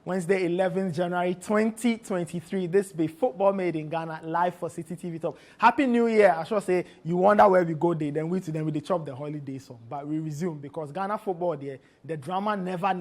Wednesday, 11th January 2023. This be Football Made in Ghana, live for Citi TV Top. Happy New Year. I should say, you wonder where we go there, then we chop the holiday song. But we resume because Ghana football there, the drama never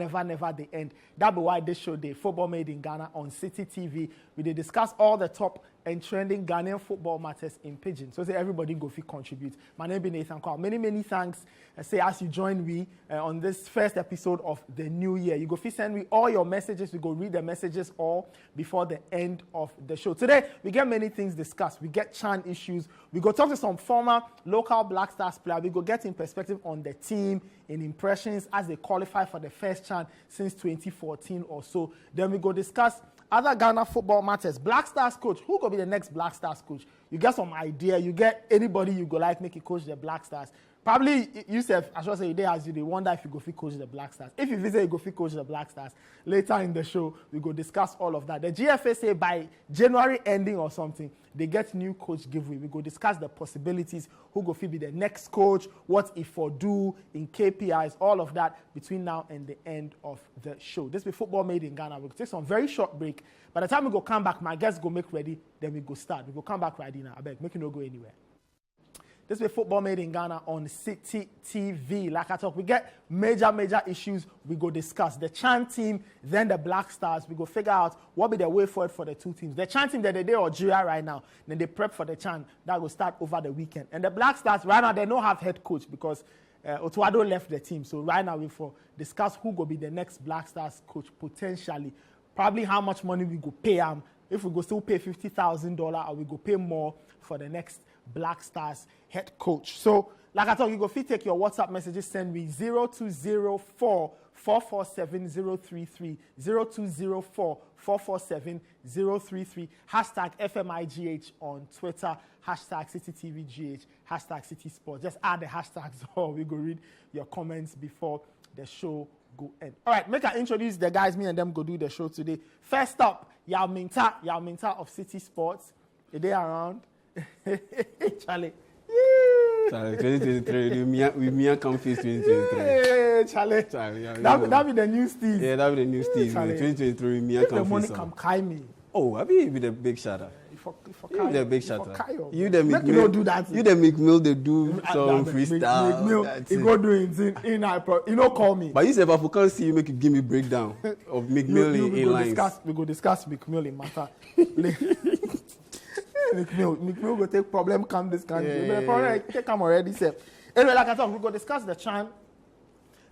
they end. That be why this show day, Football Made in Ghana on Citi TV. We discuss all the top and trending Ghanaian football matters in Pidgin. So say everybody go fit contribute. My name is Nathan Kwao. Many thanks. Say as you join me on this first episode of the new year. You go fit send me all your messages. We go read the messages all before the end of the show. Today we get many things discussed. We get Chan issues. We go talk to some former local Black Stars players. We go get in perspective on the team, in impressions as they qualify for the first Chan since 2014 or so. Then we go discuss other Ghana football matters. Black Stars coach. Who could be the next Black Stars coach? You get some idea. You get anybody you go like make you coach the Black Stars. Probably yourself, I should say, you as you they wonder if you go fit coach the Black Stars. If you visit, you go fit coach the Black Stars. Later in the show, we go discuss all of that. The GFA say by January ending or something, they get new coach giveaway. We go discuss the possibilities, who go fit be the next coach, what if for do in KPIs, all of that between now and the end of the show. This be Football Made in Ghana. We'll take some very short break. By the time we go come back, my guests go make ready, then we go start. We go come back right now. I beg, make you no go anywhere. This is Football Made in Ghana on Citi TV. Like I talk, we get major issues we go discuss. The Chan team, then the Black Stars. We go figure out what be the way forward for the two teams. The Chan team, they Algeria right now. Then they prep for the Chan. That will start over the weekend. And the Black Stars, right now, they don't have head coach because Otto Addo left the team. So right now, we for discuss who will be the next Black Stars coach potentially. Probably how much money we go pay them. If we go still pay $50,000 or we go pay more for the next Black Stars head coach. So, like I told you, go fit take your WhatsApp messages, send me 0204 447 033, 0204 447 033, hashtag FMiGh on Twitter, hashtag CitiTVGH, hashtag Citi Sports. Just add the hashtags or we go read your comments before the show go end. All right, make I introduce the guys, me and them go do the show today. First up, Yao Minta of Citi Sports. Are they around? Charlie. Charlie, 2023. We me come face 2023. Hey, Charlie. That be the new Steve. Yeah, that be the new Steve. 2023, me come face. The money come kai me. Oh, I be the big shatter. You the big shatter. You the make you don't do that. You the McMill they do some freestyle. McMill, you go do it in you know call me. But you say if I can't see you, make you give me breakdown of McMill in lines. We go discuss McMill in matter. McMill will take problem come this country. Take come already, sir. Anyway, like I thought, we go discuss the Chan,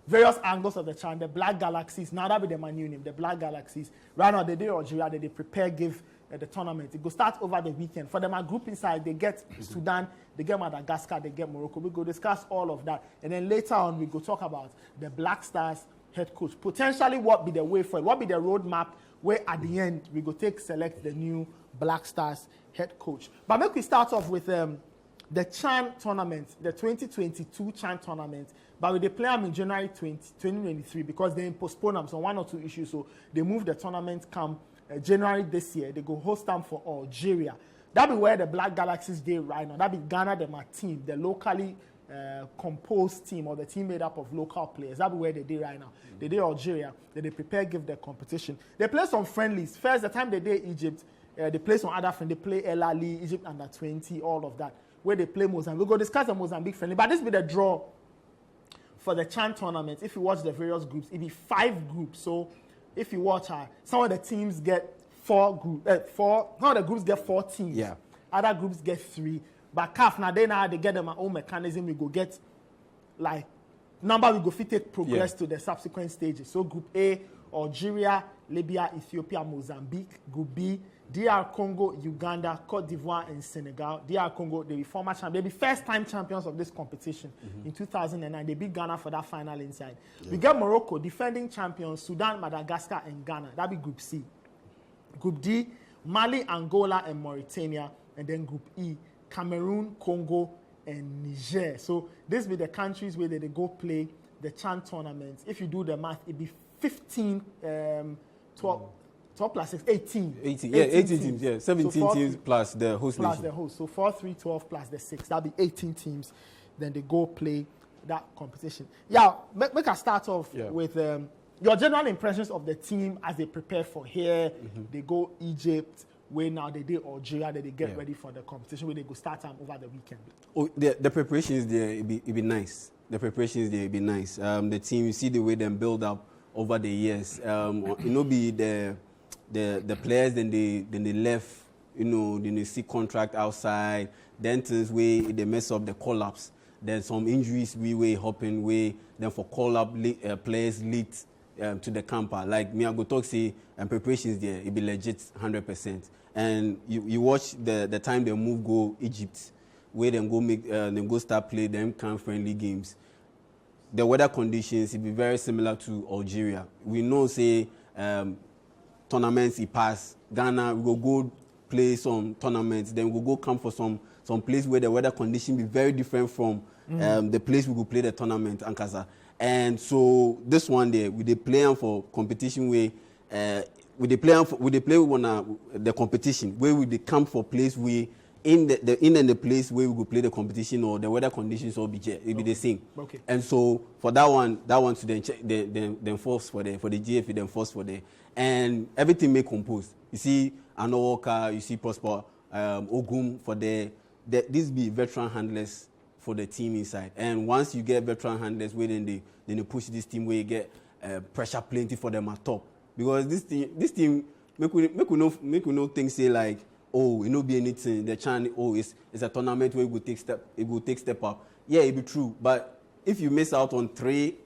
various angles of the Chan, the Black Galaxies. Now that be the man name, the Black Galaxies. Right now, they do Algeria, they prepare, give the tournament. It go start over the weekend. For them, a group inside, they get Sudan, they get Madagascar, they get Morocco. We go discuss all of that. And then later on, we go talk about the Black Stars head coach. Potentially, what be the way forward? What be the roadmap where at the end, we go select the new Black Stars head coach. But make we start off with the Chan tournament, the 2022 Chan tournament. But they play them in January 2023 because they postpone them. So one or two issues. So they move the tournament come January this year. They go host them for Algeria. That be where the Black Galaxies day right now. That be Ghana, the team, the locally composed team or the team made up of local players. That be where they did right now. They did Algeria. They prepare, give the competition. They play some friendlies. First, the time they did Egypt, they play some other friends. They play El Ali, Egypt under 20, all of that. Where they play Mozambique. We'll go discuss the Mozambique friendly. But this be the draw for the Chan tournament. If you watch the various groups, it be 5 groups. So if you watch some of the teams get 4 groups. Some of the groups get 4 teams. Yeah. Other groups get 3. But CAF now they get them own mechanism. We go get like number we go fit take progress to the subsequent stages. So Group A, Algeria, Libya, Ethiopia, Mozambique. Group B, DR Congo, Uganda, Cote d'Ivoire, and Senegal. DR Congo, they be former champions. They be first-time champions of this competition in 2009. They beat Ghana for that final inside. Yeah. We get Morocco, defending champions, Sudan, Madagascar, and Ghana. That be Group C. Group D, Mali, Angola, and Mauritania. And then Group E, Cameroon, Congo, and Niger. So this be the countries where they go play the Chan tournament. If you do the math, it be 15, 12 plus 6, 18. 18 teams, yeah. 17 so teams plus the host plus nation. The host. So 4, 3, 12 plus the 6. That'll be 18 teams. Then they go play that competition. Yeah, make us start off with your general impressions of the team as they prepare for here, they go Egypt, where now they did Algeria, they get ready for the competition, where they go start time over the weekend. Oh, the preparation is there, it be nice. The preparation is there, it be nice. The team, you see the way them build up over the years. Be the players, then they left, then they see contract outside, then things where they mess up the call-ups. Then some injuries we were hopping way, then for call-up players lead to the camper. Like me, I go talk say, preparations there, it be legit 100%. And you watch the time they move go Egypt, where them go start play them friendly games. The weather conditions it be very similar to Algeria. We know say tournaments it pass. Ghana we go play some tournaments, then we go camp for some place where the weather condition be very different from the place we go play the tournament Ankasa. And so this one there we dey play for competition where we play the competition where we dey camp for place where in the place where we go play the competition or the weather conditions all be the same. Okay. And so for that one to then force for the GFA then force for the and everything may compose. You see Otto Addo, you see Prosper Ogum for this be veteran handlers for the team inside. And once you get veteran handlers, where then they push this team where you get pressure plenty for them at top. Because this team make we no think say like it be anything. The Chan it's a tournament where it will take step up. Yeah, it be true. But if you miss out on 3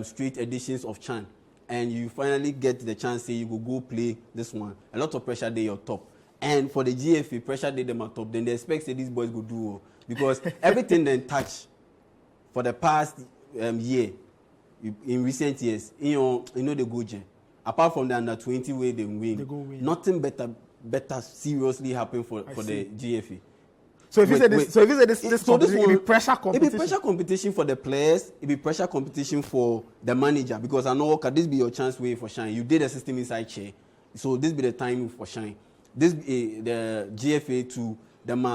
straight editions of Chan and you finally get the chance say you go play this one, a lot of pressure they your top. And for the GFA, pressure they them at top, then they expect say these boys go do well. Because everything they touch for the past year, in recent years, they go gen. Apart from the under 20 way they win, nothing better seriously happen for the GFA. So if you say this competition, it be pressure competition. It be pressure competition for the players. It be pressure competition for the manager because I know this be your chance way for shine. You did a system inside chair, so this be the time for shine. This the GFA to them.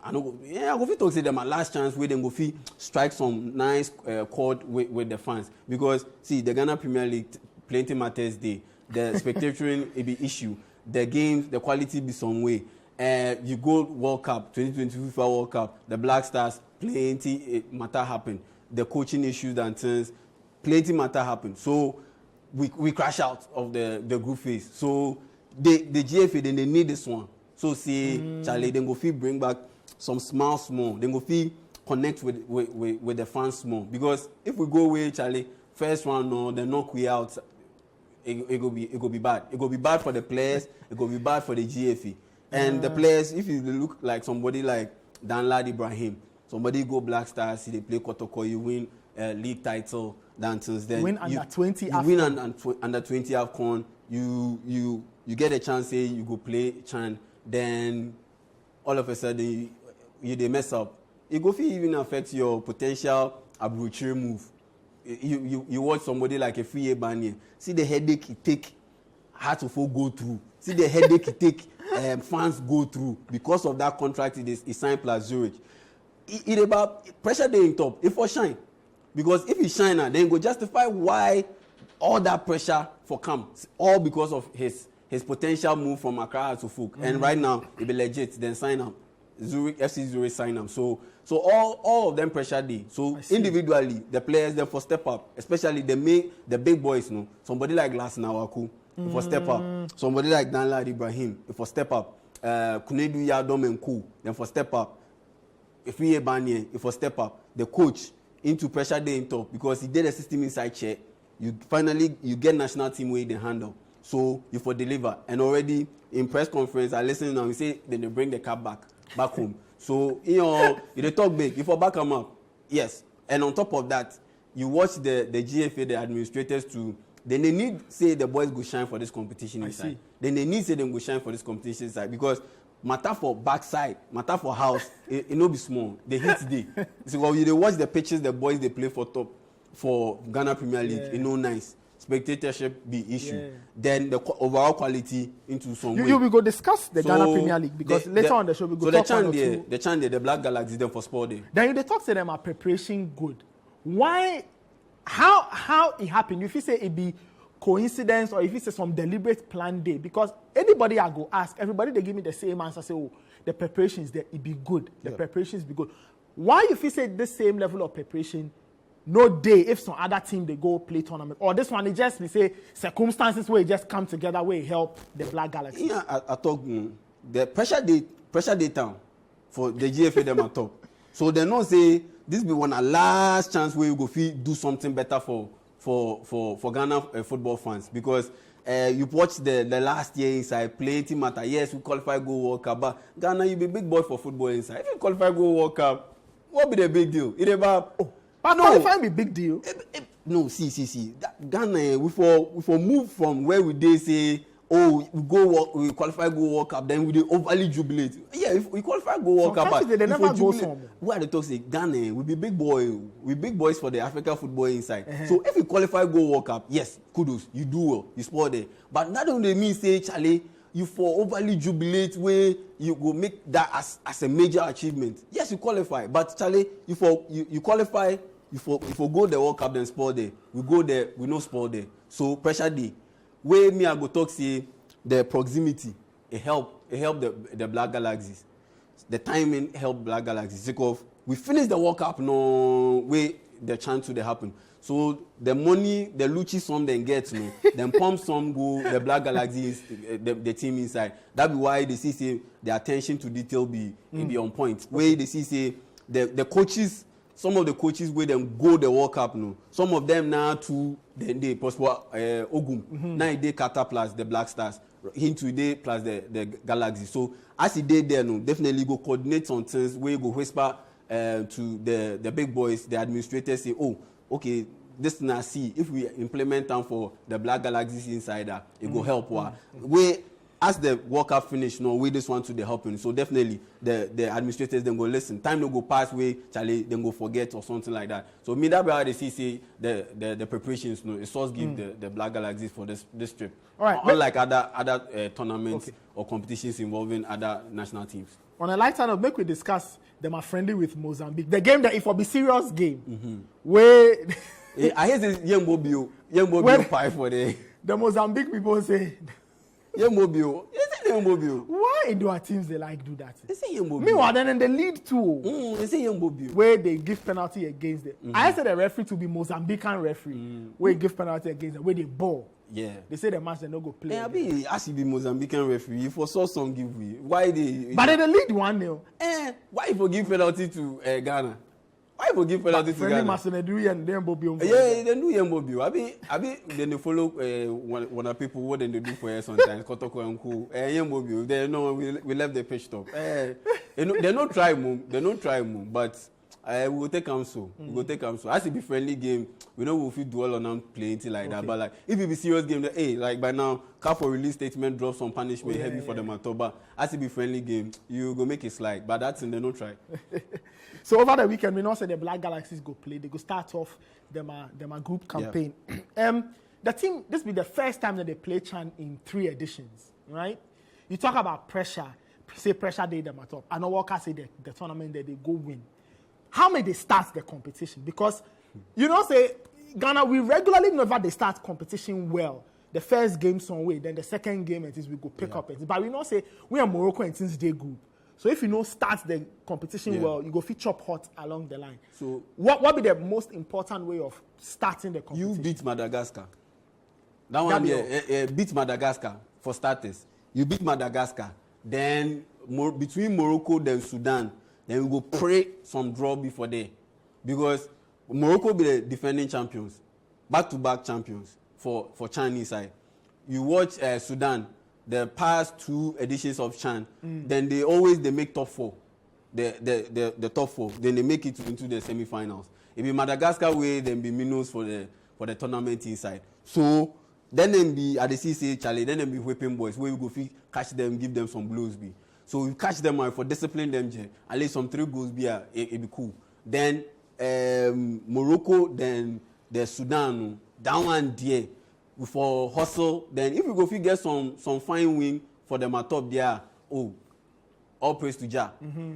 I go fit talk say them last chance where them go fit strike some nice chord with the fans because see the Ghana Premier League plenty matters day. The spectating it be issue. The games, the quality be some way. You go World Cup, 2022 FIFA World Cup, the Black Stars, plenty matter happen. The coaching issues and things, plenty matter happen. So we crash out of the group phase. So the GFA then they need this one. So see, Charlie, then go fit bring back some small. Then go fit connect with the fans small. Because if we go away, Charlie, first round no, then knock we out. It go be bad. It go be bad for the players. It go be bad for the GFA. And the players, if you look like somebody like Danlad Ibrahim, somebody go Black Stars, see they play Kotoko, you win league title, dances. Then win under 20. You win under 20 AFCON. You get a chance, say you go play Chan. Then all of a sudden they mess up. It go even affect your potential Abruchir move. You watch somebody like a free Banye. See the headache it take hard to go through. See the headache it take fans go through because of that contract it signed plus Zurich. It about pressure they in top. It for shine. Because if he shine now, then go justify why all that pressure for come. All because of his potential move from Accra to Fuk. And right now, it be legit, then sign up. Zurich, FC Zurich sign up. So all of them pressure day. So individually, the players them for step up, especially the big boys, somebody like Glass Nawaku, for step up. Somebody like Danlad Ibrahim, for step up. Kunedu Yadom and Ku, then for step up. If we Banye, for step up. The coach into pressure day in top because he did a system inside chair. You get national team where they handle. So you for deliver. And already in press conference, I listen now, we say then they bring the cap back home. So, they talk big. You for back them up. Yes. And on top of that, you watch the GFA, the administrators too. Then they need say the boys go shine for this competition inside. Then they need say them go shine for this competition inside because matter for backside, matter for house, it no be small. They hit today. So when you watch the pitches, the boys they play for top for Ghana Premier League, it no nice. Spectatorship be issue. Yeah. Then the overall quality into some way. You will go discuss the Ghana Premier League because later on the show we go talk about the Black Galaxy them for sport day. Then you talk to them are preparation good. Why? How it happened? If you say it be coincidence or if it's some deliberate plan day. Because anybody I go ask, everybody they give me the same answer. Say, oh, the preparations there, it be good. The preparations be good. Why if you say this same level of preparation, no day if some other team they go play tournament, or this one it just be say circumstances where it just come together where it help the Black Galaxy. Yeah, I talk the pressure day town for the GFA them at top. So they know say this be one a last chance where you go do something better for Ghana football fans, because you watch the last year inside plenty matter. Yes, we qualify go World Cup, but Ghana you be big boy for football inside. If you qualify go World Cup, what be the big deal? It about but no, qualifying be big deal. No, see. That Ghana we for move from where we dey say, oh, we qualify go World Cup, then we dey overly jubilate. Yeah, if we qualify go World Cup, they never go somewhere. Why they talk say Ghana we be big boys for the African football inside. So if you qualify go World Cup, yes, kudos, you do well, you score there. But that don't mean say, Charlie, you for overly jubilate where you go make that as a major achievement. Yes, you qualify, but Charlie, you qualify. If we go the World Cup, then sport there. We go there, we no sport there. So pressure day. Where me I go talk say the proximity, it help the Black Galaxies. The timing help Black Galaxies. Because we finish the World Cup, no way the chance to happen. So the money, the Lucci some then get, then pump some go the Black Galaxies, the team inside. That be why they see say the attention to detail be on point. Where they see say the coaches. Some of the coaches where them go the World Cup, some of them now too, then they prosper Ogum. Now they Qatar plus the Black Stars, into they plus the Galaxy. So as he did there, definitely go coordinate on things where you go whisper to the big boys, the administrators say, oh, okay, this now see if we implement them for the Black Galaxies insider, it go help. Where as the World Cup finish, we just want to the helping. So definitely the administrators then go listen. Time no go pass way, Charlie, then go forget or something like that. So me that be how they see the preparations, it's also give the Black Galaxies for this trip. All right. Unlike other tournaments or competitions involving other national teams. On a lighter note, make we discuss them are friendly with Mozambique. The game that if it be serious game, where I hear this Yembo pie for the Mozambique people say. Yemobio. Why do our teams they like do that? They say Yemobio. Meanwhile, then in the lead too, they say Yemobio. Where they give penalty against them. I said the referee to be Mozambican referee. Where they give penalty against them, where they ball. Yeah. They say the match they no go play. I be as you be Mozambican referee, if for saw some give we. Why they? But in the lead 1-0. Why you give penalty to Ghana? Why you give penalty to Ghana? Match they do and then Bobio. Yeah, they do Yemobio. I be then they follow one of people what they do for us sometimes. Kotoko and cool. Yemobio. They know we left the pitch top. They no try move. They no try move. But we will take them so. We will take them so. As it be friendly game, we know we'll fit duel on them play anything like that. But like if it be serious game, like by now, CAF for release statement drop some punishment heavy for the Matoba. As it be friendly game, you go make it slide. But that's in they no try. So over the weekend, we know say the Black Galaxies go play. They go start off them a group campaign. The team, this be the first time that they play CHAN in 3 editions, right? You talk about pressure, say pressure day them at top. I know Walker say the tournament that they go win. How may they start the competition? Because say Ghana, we regularly never they start competition well. The first game some way, then the second game it is we go pick up it. But we say we are Morocco and since they group. So if you start the competition well, you go fit chop hot along the line. So what be the most important way of starting the competition? You beat Madagascar. That one beat Madagascar for starters. You beat Madagascar. Then between Morocco and Sudan, then we go pray some draw before there. Because Morocco be the defending champions, back-to-back champions for Chinese side. You watch Sudan. The past 2 editions of CHAN, then they make top 4, the top 4. Then they make it into the semi-finals. If be Madagascar way, then be minnows for the tournament inside. So then be at the CCA Charlie, then be whipping boys where you go catch them, give them some blows be. So you catch them for discipline them, at least some 3 goals be it be cool. Then Morocco, then the Sudan, that one there. For hustle, then if we go get some fine win for them at top there, all praise to Jah.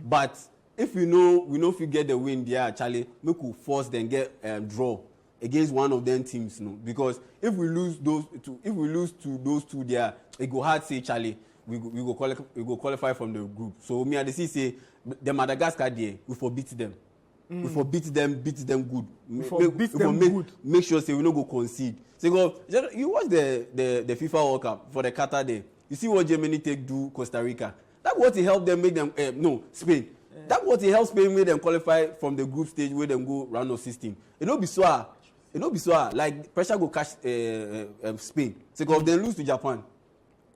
But if we know if we get the win there, Charlie, we could force then get draw against one of them teams, no, because if we lose to those two there, it go hard say Charlie, we go qualify from the group. So me and the say the Madagascar there, we beat them. We beat them good. Make sure say we no go concede. So you watch the FIFA World Cup for the Qatar there. You see what Germany do Costa Rica. That's what it helped them make them Spain. That's what it helped Spain make them qualify from the group stage where them go round of 16. It no be so like pressure go catch Spain. So they lose to Japan.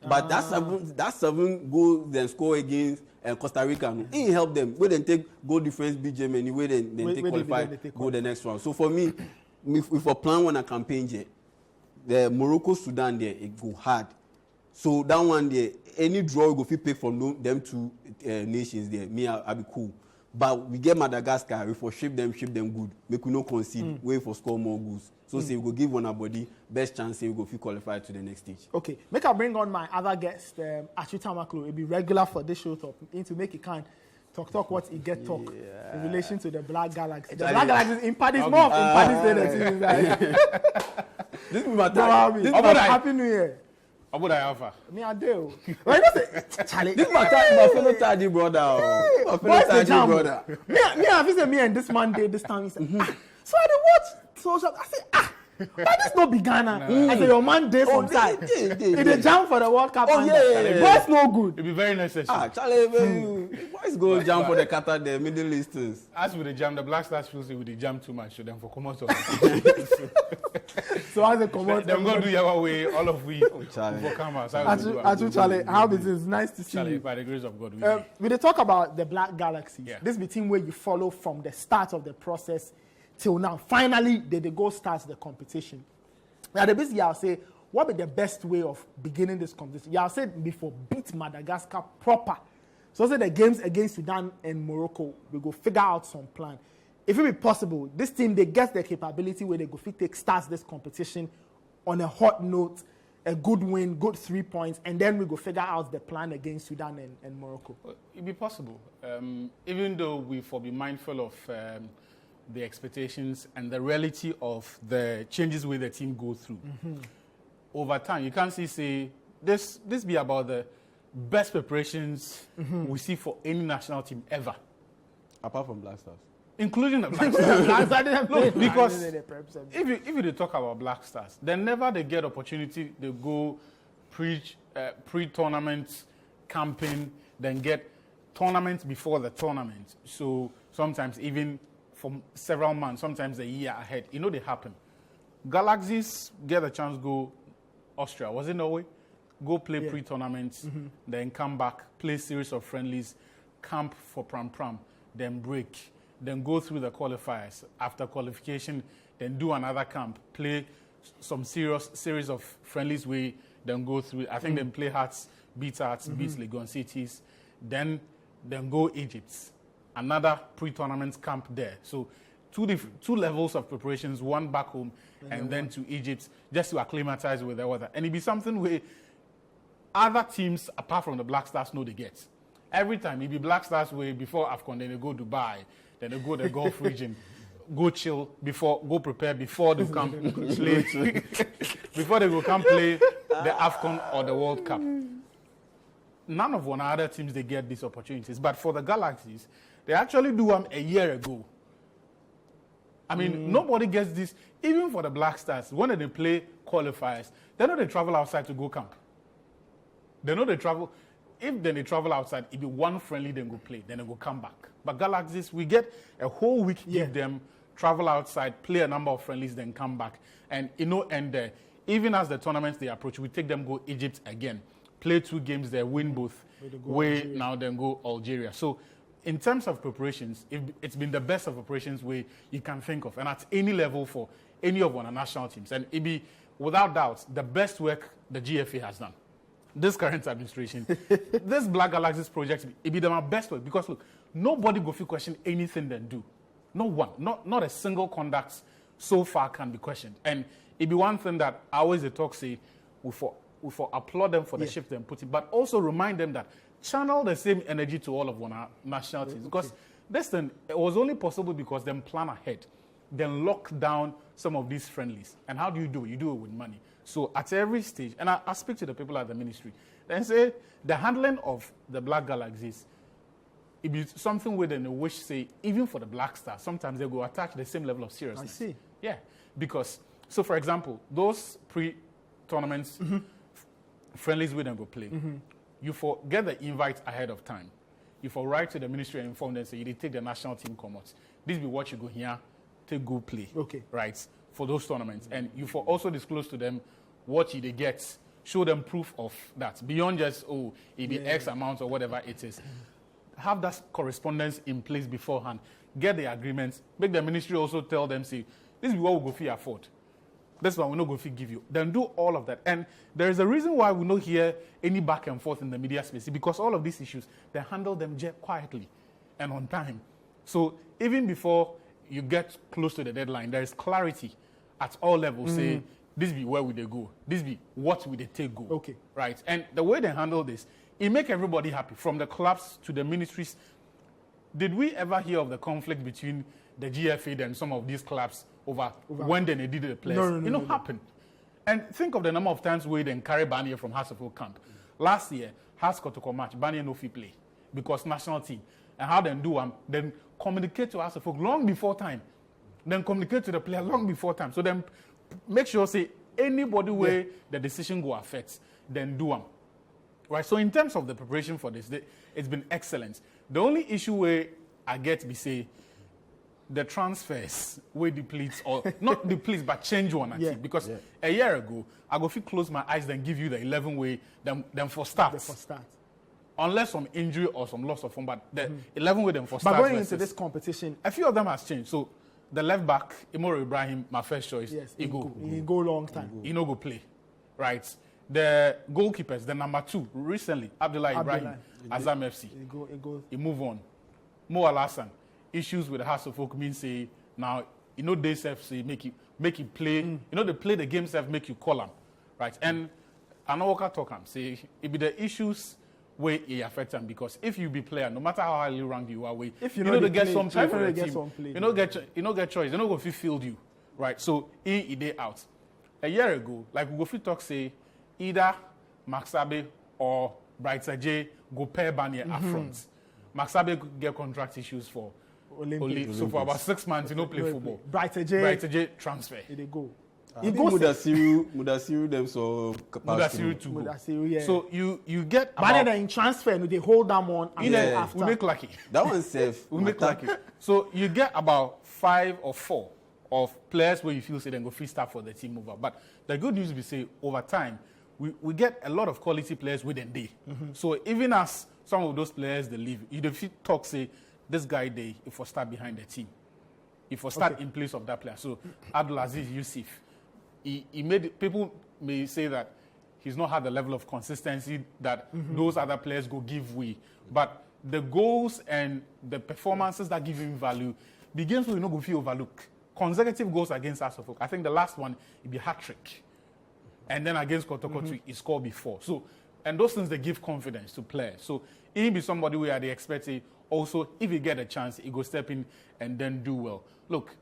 But that seven goals then score against Costa Rica. No. It helped them. Where they take goal difference beat Germany, where they qualify, go the next round. So for me, if we plan on a campaign here, the Morocco Sudan there, it go hard. So that one there, any draw we go fit pick from them two nations there, I'll be cool. But we get Madagascar, we for shape them good. Make we no concede, wait for score more goals. So say we go give one our body best chance, say we go fit qualify to the next stage. Okay, make I bring on my other guest, Achita Maklo. It'll be regular for this show to make it kind talk what he get talk in relation to the Black Galaxy. The Black Galaxy is in Paddy's mom, in Paddy's day. This is my time. Happy New Year. How would I offer? Me I do. Charlie. This is my fellow Tadi brother. Boys the jam. Me I say me and this man day this time. He said, so I watch social. I said, why this no be Ghana? I said, your man day from side. It a jam for the World Cup. Oh yeah. Boys no good. It be very necessary. Charlie, boys go jam for the Qatar, the Middle Easterns. As with the jam, the Black Stars feels with the jam too much, so them for come out of So as a commodity, them go do your way, all of we for come out. Charlie, how it is nice to see Charlie, you. by the grace of God, we talk about the Black Galaxy. Yeah. This between where you follow from the start of the process till now. Finally, they go start the competition. Now, the basic, I'll say, what be the best way of beginning this competition? I'll say before beat Madagascar proper. So say the games against Sudan and Morocco, we go figure out some plan. If it be possible, this team, they get the capability where they go take starts this competition on a hot note, a good win, good 3 points, and then we go figure out the plan against Sudan and Morocco. It'd be possible. Even though we be mindful of the expectations and the reality of the changes where the team go through. Over time, you can't say this be about the best preparations we see for any national team ever. Apart from Black Stars. Including the Black Stars. Look, because if you talk about Black Stars, then never they get opportunity to go pre-tournament campaign, then get tournaments before the tournament. So sometimes even for several months, sometimes a year ahead. You know they happen. Galaxies get a chance to go Austria. Was it Norway? Go play pre-tournaments, then come back, play series of friendlies, camp for Pram, then break, then go through the qualifiers. After qualification, then do another camp, play some series of friendlies we then go through. I think then play Hearts, beat Legon Cities, then go Egypt. Another pre-tournament camp there. So two levels of preparations, one back home and then to Egypt, just to acclimatize with the weather. And it'd be something where other teams, apart from the Black Stars, know they get. Every time, it'd be Black Stars where before AFCON, then they go Dubai, then they go the Gulf region, go chill, go prepare before they come play. Before they go come play the AFCON or the World Cup. None of one other teams, they get these opportunities. But for the Galaxies, they actually do them a year ago. I mean, nobody gets this. Even for the Black Stars, when they play qualifiers, they know they travel outside to go camp. They know they travel. If then they travel outside, it'd be one friendly, then go play, then they go come back. But Galaxies, we get a whole week, give them, travel outside, play a number of friendlies, then come back. And and there, even as the tournaments they approach, we take them go Egypt again, play 2 games there, win both, now then go Algeria. So in terms of preparations, it's been the best of preparations where you can think of, and at any level for any of our national teams. And it be, without doubt, the best work the GFA has done. This current administration, this Black Galaxies project, it be my best work. Because look, nobody go feel question anything they do. No one, not a single conduct so far can be questioned. And it be one thing that I always talk say, we for applaud them for the shift they put in, but also remind them that channel the same energy to all of our national teams. Because this thing, it was only possible because them plan ahead, then lock down some of these friendlies. And how do you do it? You do it with money. So at every stage, and I speak to the people at the ministry, then say the handling of the Black Galaxies, it be something within a wish, say, even for the Black Stars, sometimes they go attach the same level of seriousness. I see. Yeah, because, so for example, those pre-tournaments, friendlies we then go play, you get the invite ahead of time. You for write to the ministry and inform them, say, you take the national team come out. This be what you go here, take go play. Okay. Right, for those tournaments. And you for also disclose to them what they get, show them proof of that. Beyond just, it be X amount or whatever it is. Have that correspondence in place beforehand. Get the agreements. Make the ministry also tell them, say, this is what we go fee afford. That's why we not go fee give you. Then do all of that. And there is a reason why we don't hear any back and forth in the media space. Because all of these issues, they handle them quietly and on time. So even before you get close to the deadline, there is clarity at all levels. Say, this be where we they go. This be what we they take go. Okay. Right? And the way they handle this, it make everybody happy, from the clubs to the ministries. Did we ever hear of the conflict between the GFA and some of these clubs over when they needed the players? No. Happened. And think of the number of times we then carry Barnier from Hasselhoff camp. Last year, Hasselhoff match, Barnier no fee play because national team. And how they do then communicate to Hasselhoff long before time. Then communicate to the player long before time. So then make sure, say, anybody where the decision go affect, then do them. Right, so in terms of the preparation for this, it's been excellent. The only issue where I get be say the transfers where depletes or not depletes but change one because a year ago I go feel close my eyes then give you the 11 way then for start. Unless some injury or some loss of form, but the 11 way then for start. But going into this competition, a few of them has changed. So the left back, Imoro Ibrahim, my first choice, he go long time. He no go play, right? The goalkeepers, the number 2, recently, Abdullah Ibrahim, Azam FC. He move on. Mo Alassan, issues with the Hasselhoff means say, now, they self say, make it play. They play the game self, make you call them, right? And I know what I talk say, it be the issues where it affect them, because if you be player, no matter how highly ranked you are, if you know to get some play for the team, you don't get choice, they don't go field you, right? So, he day out. A year ago, like we go fit talk say, either Maxabe or Brighter J go pair Barnier up front. Maxabe get contract issues for Olympics. So for about 6 months, play football. Brighter J transfer. They go. Mudasiru them so Mudasiru to go. Mudasiru, So you get Barnier in transfer, they hold them on. After. We make lucky. That one's safe. We make lucky. So you get about 5 or 4 of players where you feel say they go free start for the team over. But the good news we say over time, we get a lot of quality players within day. So even as some of those players they leave, you don't talk say this guy they if we start behind the team, if we start in place of that player. So Abdulaziz Yusuf, he made people may say that he's not had the level of consistency that those other players go give way, but the goals and the performances that give him value begins with go feel overlooked. Consecutive goals against Hasselhoff. I think the last one it be hat-trick. And then against Kotoko, he scored before. So, and those things, they give confidence to players. So, he be somebody where they expect also, if he get a chance, he go step in and then do well. Look,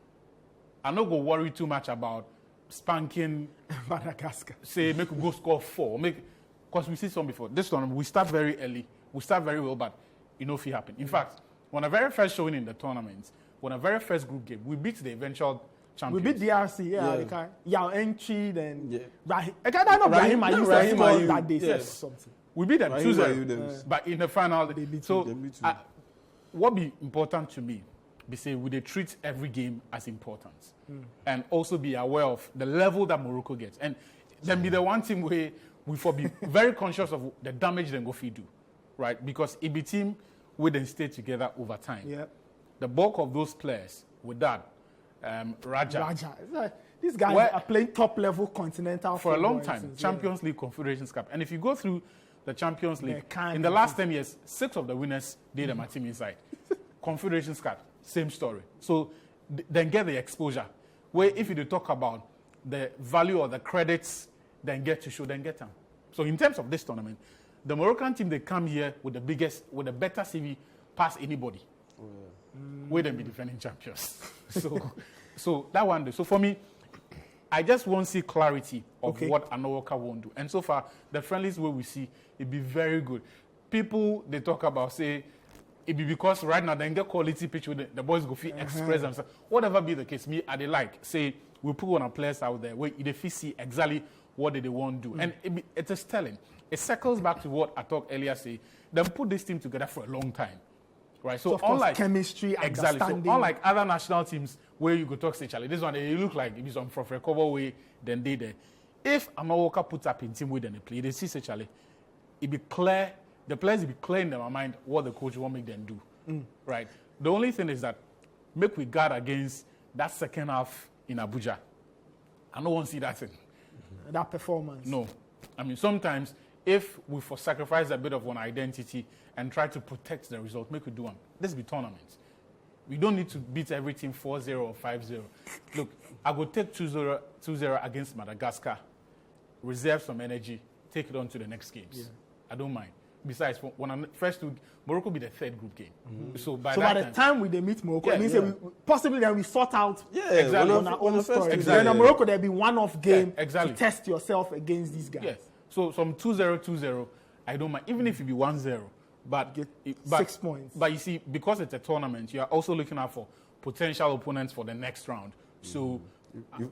I'm not going to worry too much about spanking Madagascar. Say, make we go score 4. Because we see some before. This one, we start very early. We start very well, but if it happen. In fact, when the very first showing in the tournament, when the very first group game, we beat the eventual champions. We beat DRC, entry, then Brahim. I don't know Brahim. I used to score that day. Something. We beat them 2-0, but in the final, they beat them. What be important to me, be say we they treat every game as important, and also be aware of the level that Morocco gets, and then be the one team where we for be very conscious of the damage they go feed do, right? Because it be team we then stay together over time. Yeah. The bulk of those players with that. Raja. These guys are playing top-level continental for a long time. Champions League, Confederations Cup. And if you go through the Champions League, in the last 10 years, 6 of the winners did a team inside. Confederations Cup, same story. So then get the exposure. Where if you talk about the value or the credits, then get to show, then get them. So in terms of this tournament, the Moroccan team, they come here with the better CV past anybody. Where they be defending champions. So that one day. So for me, I just want to see clarity of what Anowoka won't do. And so far, the friendlies where we see, it be very good. People, they talk about, say, it be because right now, they get quality pitch with the boys go feel express themselves. Whatever be the case, me, I they like, say, we put one of players out there where they feel see exactly what they want to do. And it is telling. It circles back to what I talked earlier, say, they put this team together for a long time. Right, so of course, chemistry, understanding. So unlike other national teams where you go talk, say, Charlie, this one, they look like it is on from recover way, then they there. If Anowoka puts up in team way, then they play, they see, say, Charlie, it be clear, the players will be clear in their mind what the coach will make them do. Right? The only thing is that make we guard against that second half in Abuja. I don't want to see that thing. That performance. No. I mean, sometimes if we for sacrifice a bit of one identity and try to protect the result, make we do one. This be tournaments. We don't need to beat everything 4-0 or 5-0. Look, I will take 2-0 against Madagascar, reserve some energy, take it on to the next games. Yeah. I don't mind. Besides, when I first do, Morocco will be the third group game. So by the time we meet Morocco, it means possibly then we sort out exactly. on our own story. Then in Morocco, there'll be one-off game to test yourself against these guys. Yes. So from 2-0, I don't mind. Even if it be 1-0. But 6 points. But you see, because it's a tournament, you are also looking out for potential opponents for the next round. So you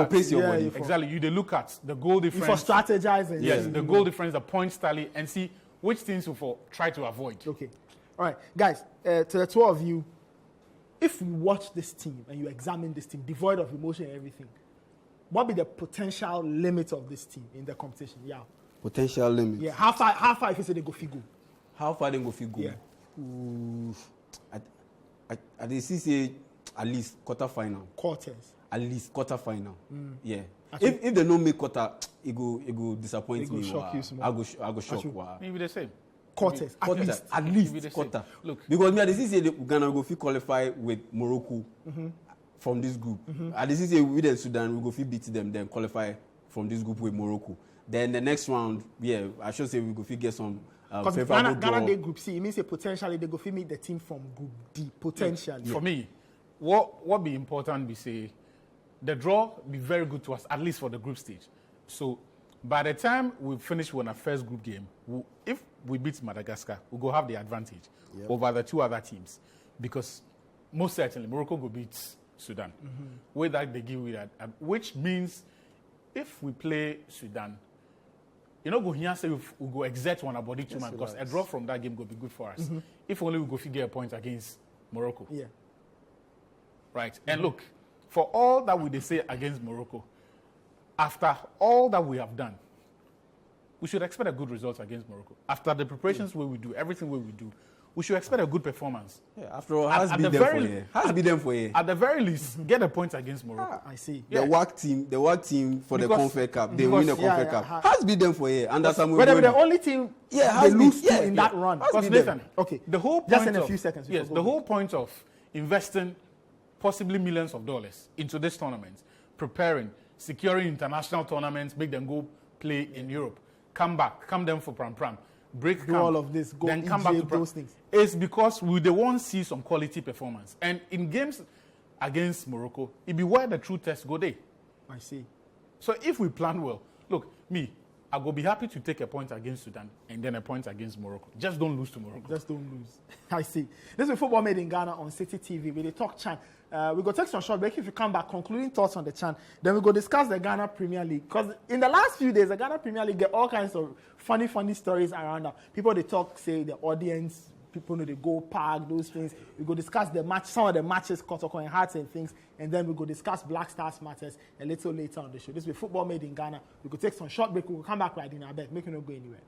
place your body. Exactly. You look at the goal difference. You for strategizing. Yes, the goal difference, the points tally, and see which things you try to avoid. Okay. All right, guys. To the two of you, if you watch this team and you examine this team, devoid of emotion and everything, what be the potential limits of this team in the competition? Yeah. Potential limits. Yeah. How far if you say they go figo? How far they go figo? Yeah. I say at least quarter-final. Quarters. At least quarter-final. Yeah. If they don't make quarter, it go disappoint me. Shock you small. I go shock. Wow. Maybe the same. Quarters. At least quarter. Look. Because me, I say Ghana go fit qualify with Morocco from this group. I say with the Sudan, we go fit beat them, then qualify from this group with Morocco. Then the next round, I should say we go fit get some. Because Ghana they group C, it means potentially they go fit meet the team from group D. Potentially. For me, what be important be say the draw be very good to us, at least for the group stage. So by the time we finish with our first group game, if we beat Madagascar, we go have the advantage over the two other teams, because most certainly Morocco will beat Sudan. With that they give you that, which means if we play Sudan, go here say we go exert one body too much, because a draw from that game will be good for us. If only we go figure a point against Morocco. Yeah. Right. And look, for all that we say against Morocco, after all that we have done, we should expect a good result against Morocco. After the preparations where we do, everything where we do, we should expect a good performance. Yeah, after all, has been them for you. At the very least, get a point against Morocco. I see. The work team for the Confed Cup, they win the Confed Cup. Has been them for you. And that's the only team they lose to in that run. Because Nathan, okay, the whole point just in a few seconds. Yes, the whole point of investing possibly millions of dollars into this tournament, preparing, securing international tournaments, make them go play in Europe, come them for pram, break camp, all of this, go then come back to those things. It's because they want to see some quality performance. And in games against Morocco, it be where the true test go there. I see. So if we plan well, look, I will be happy to take a point against Sudan and then a point against Morocco. Just don't lose to Morocco. Just don't lose. I see. This is Football Made in Ghana on Citi TV. We talk Chan. We go take some short break. If you come back, concluding thoughts on the Chan. Then we go discuss the Ghana Premier League. Because in the last few days, the Ghana Premier League get all kinds of funny stories around that. People, they talk, say, the audience, people know they go park, those things. We go discuss the match, some of the matches, Kotoko and Hearts and things. And then we go discuss Black Stars matters a little later on the show. This will be Football Made in Ghana. We go take some short break. We will come back right in our bed. Make you not go anywhere.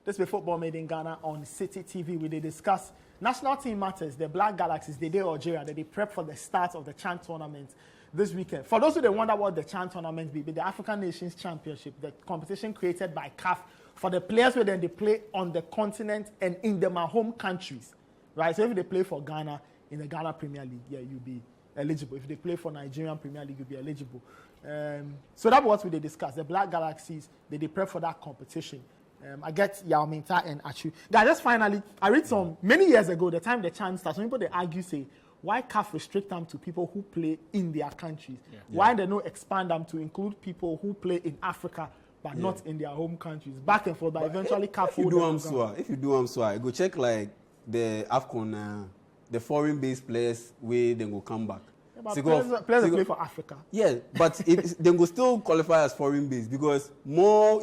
This will be Football Made in Ghana on Citi TV. We discuss national team matters. The Black Galaxies, they Algeria, they prep for the start of the CHAN tournament this weekend. For those who wonder what the CHAN tournament be the African Nations Championship, the competition created by CAF for the players where then they play on the continent and in their home countries, right? So if they play for Ghana in the Ghana Premier League, you'll be eligible. If they play for Nigerian Premier League, you'll be eligible. So that's what we discuss. The Black Galaxies, they prep for that competition. I get Yao Mingta and Achu. Guys, just finally, I read some many years ago, the time the CHAN started, some people they argue, say, why CAF restrict them to people who play in their countries? Yeah. Why they not expand them to include people who play in Africa but not in their home countries? Back and forth, but eventually CAF if you do so, go check like the AFCON, the foreign-based players where they will come back. Yeah, players play for Africa. Yeah, but they will still qualify as foreign-based because more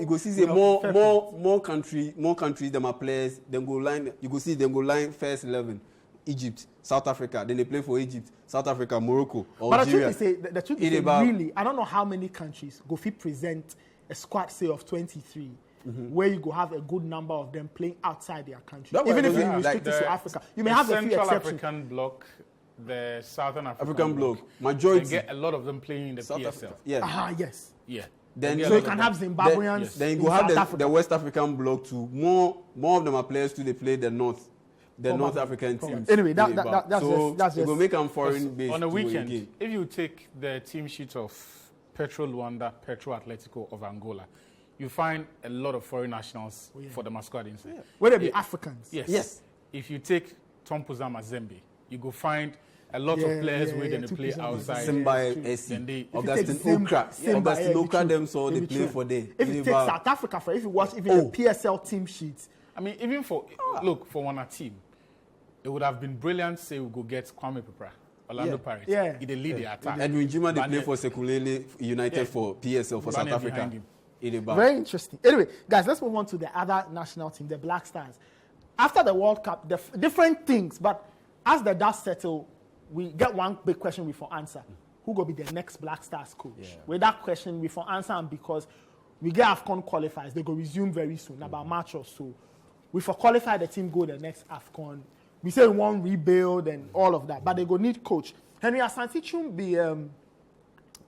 countries them are players. Then go line. You go see them go line first 11. Egypt, South Africa. Then they play for Egypt, South Africa, Morocco, Algeria. But the truth is really, I don't know how many countries go fit present a squad say of 23. Where you go have a good number of them playing outside their country. Even if you restrict it to Africa, you may have a few exceptions. Central African bloc, the Southern African bloc, majority. They get a lot of them playing in the South PSL. Africa. Yeah. Yes. Yeah. Then so you can have Zimbabweans. Then you go have the West African bloc too. More of them are players too. They play the North African teams. Anyway, that's just. Go make them foreign based. On the weekend, if you take the team sheet of Petro Luanda, Petro Atletico of Angola, you find a lot of foreign nationals for the masquerade inside. Yeah. Will they be Africans? Yes. If you take Tompuza Mazembe, you go find a lot of players where they play outside. Simba SC, Augustine Okra, them so they play for them. If you take South Africa, if you watch even the PSL team sheets, I mean, even for one team, it would have been brilliant. Say we go get Kwame Pepra, Orlando Pirates. He they lead the attack. Edwin Jima they play for Sekulele United for PSL for South Africa. Very interesting. Anyway, guys, let's move on to the other national team, the Black Stars. After the World Cup, the different things, but as the dust settle, we get one big question we for answer. Who will be the next Black Stars coach? With that question, we for answer, and because we get AFCON qualifiers, they go resume very soon, about March or so. We for qualify the team go the next AFCON. We say we want rebuild and all of that, but they go need coach. Henry Asantichum be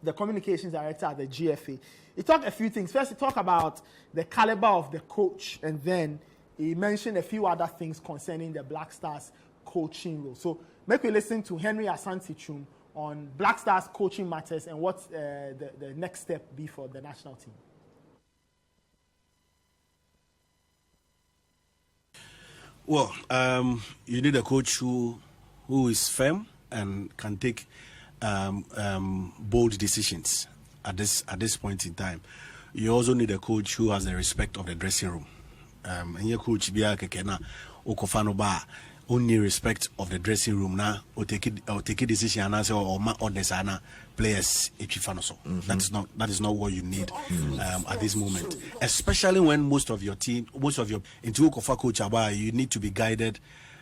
the communications director at the GFA. He talked a few things. First, he talked about the caliber of the coach, and then he mentioned a few other things concerning the Black Stars coaching role. So, make we listen to Henry Asantichum on Black Stars coaching matters and what the next step be for the national team. Well, you need a coach who is firm and can take bold decisions at this point in time. You also need a coach who has the respect of the dressing room. And your coach be only respect of the dressing room now, or take a decision and answer or the players. That is not what you need at this moment. Especially when most of your into coach you need to be guided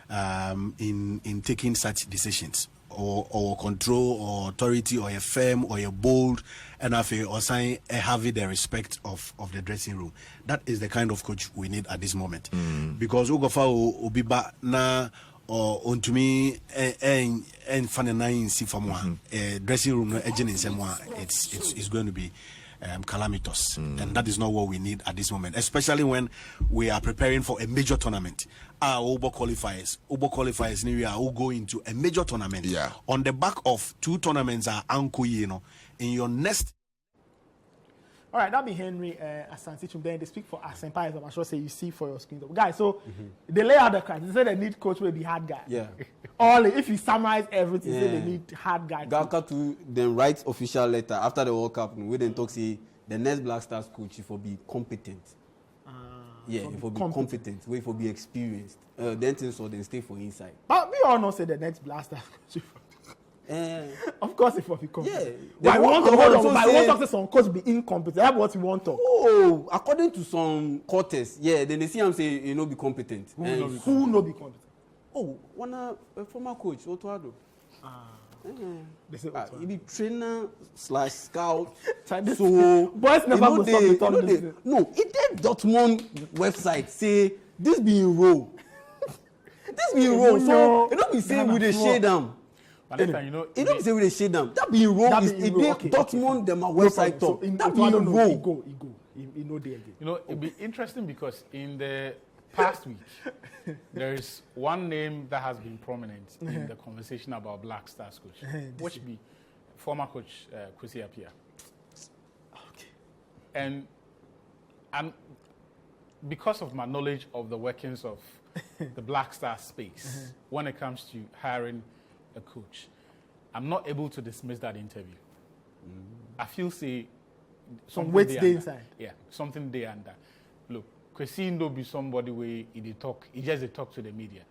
in taking such decisions. Or control or authority or a firm or a bold NFA or sign having the respect of the dressing room. That is the kind of coach we need at this moment. Because Ugofa Obiba na or onto me and Fanana si from dressing room agent in someone it's going to be calamitous, and that is not what we need at this moment, especially when we are preparing for a major tournament. Our Obo qualifiers will go into a major tournament. On the back of two tournaments are in your next. All right, that'll be Henry Asantichum. Then they speak for Asenpai. I'm sure say you see for your screen, guys. So they lay out the cards. They say they need coach will be hard guy. All if you summarize everything, say they need hard guy. Galka to then write official letter after the World Cup. We then talk say the next Black Stars coach will be competent. It will be competent. Wait for be experienced. Then things so then stay for inside. But we all know say the next Black Stars coach. Of course, it will be competent. Yeah. We want to talk to some coach be incompetent. That's what we want to. Oh, according to some quarters, then they see him say you know be competent. Who no be competent? Oh, one a former coach, Otto Addo. They say he be trainer / scout. So boys never go stop the talk. No, it did Dortmund website say this be in row. This be in row. So you don't be saying we dey shade them. You don't say we dey shade them. That be in row. Dortmund them a website talk. That be in row. He know there again. It'd be interesting because in the past week, there is one name that has been prominent in the conversation about Black Stars coach, which be former coach Kwesi Appiah. Okay. And because of my knowledge of the workings of the Black Star space, when it comes to hiring a coach, I'm not able to dismiss that interview. I feel say some weight stay inside. Yeah, something there under. Look, Kwesi no be somebody where he talk. He just they talk to the media.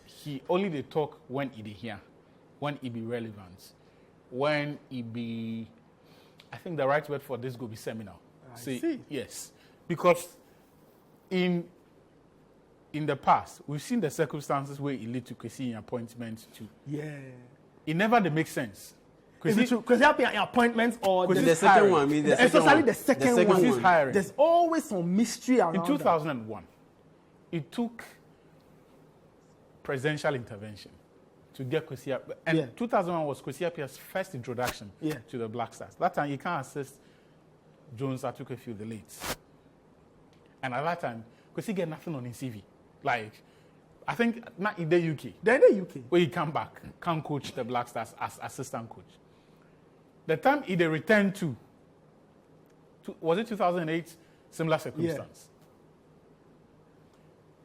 He only they talk when he hear, when he be relevant, when he be. I think the right word for this go be seminal. See. Yes, because in the past we've seen the circumstances where it lead to Kwesi appointment to. Yeah. It never they make sense. Because you appointments or the second one, especially the second one. Hiring. There's always some mystery around. In 2001, it took presidential intervention to get Kwesi, and 2001 was Kwesi Appiah's first introduction to the Black Stars. That time, he can't assist Jones Atukefiu the late. And at that time, Kwesi get nothing on his CV. Like, I think not in the UK. They're in the UK. Where he come back, can coach the Black Stars as assistant coach. The time he returned to was it 2008? Similar circumstance.